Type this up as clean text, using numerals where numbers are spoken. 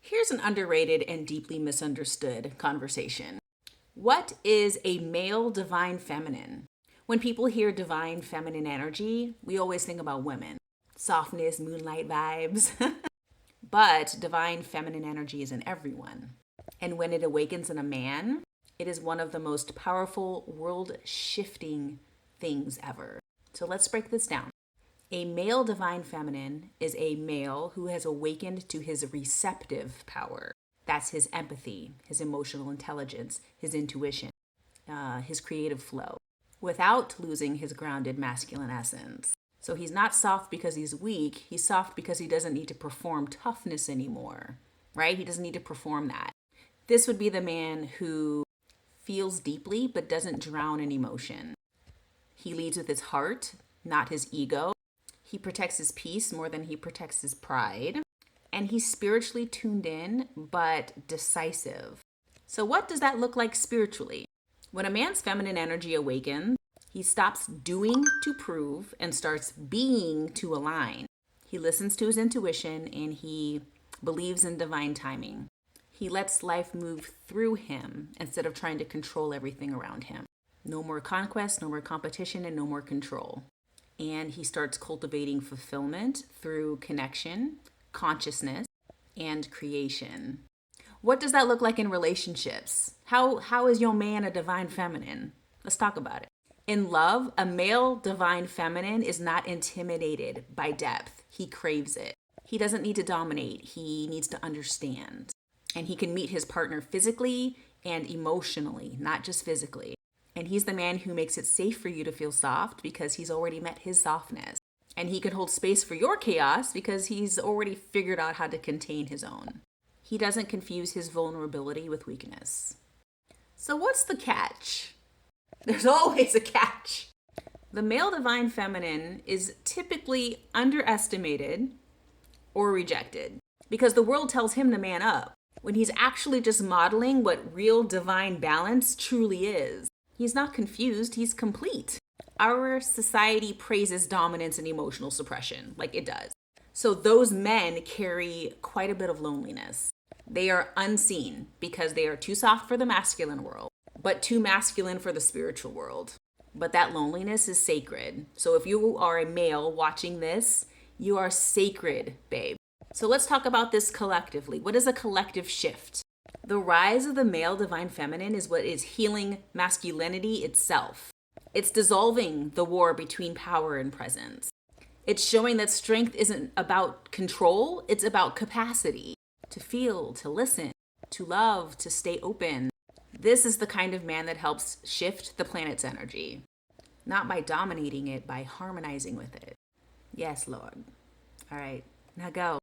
Here's an underrated and deeply misunderstood conversation. What is a male divine feminine? When people hear divine feminine energy, we always think about women, softness, moonlight vibes. But divine feminine energy is in everyone. And when it awakens in a man, it is one of the most powerful, world shifting things ever. So let's break this down. A male divine feminine is a male who has awakened to his receptive power. That's his empathy, his emotional intelligence, his intuition, his creative flow, without losing his grounded masculine essence. So he's not soft because he's weak. He's soft because he doesn't need to perform toughness anymore, right? He doesn't need to perform that. This would be the man who feels deeply but doesn't drown in emotion. He leads with his heart, not his ego. He protects his peace more than he protects his pride. And he's spiritually tuned in, but decisive. So what does that look like spiritually? When a man's feminine energy awakens, he stops doing to prove and starts being to align. He listens to his intuition and he believes in divine timing. He lets life move through him instead of trying to control everything around him. No more conquest, no more competition, and no more control. And he starts cultivating fulfillment through connection, consciousness, and creation. What does that look like in relationships? How is your man a divine feminine? Let's talk about it. In love, a male divine feminine is not intimidated by depth. He craves it. He doesn't need to dominate. He needs to understand. And he can meet his partner physically and emotionally, not just physically. And he's the man who makes it safe for you to feel soft because he's already met his softness. And he can hold space for your chaos because he's already figured out how to contain his own. He doesn't confuse his vulnerability with weakness. So what's the catch? There's always a catch. The male divine feminine is typically underestimated or rejected because the world tells him to man up when he's actually just modeling what real divine balance truly is. He's not confused, he's complete. Our society praises dominance and emotional suppression, like it does. So those men carry quite a bit of loneliness. They are unseen because they are too soft for the masculine world, but too masculine for the spiritual world. But that loneliness is sacred. So if you are a male watching this, you are sacred, babe. So let's talk about this collectively. What is a collective shift? The rise of the male divine feminine is what is healing masculinity itself. It's dissolving the war between power and presence. It's showing that strength isn't about control, it's about capacity to feel, to listen, to love, to stay open. This is the kind of man that helps shift the planet's energy, not by dominating it, by harmonizing with it. Yes, Lord. All right, now go.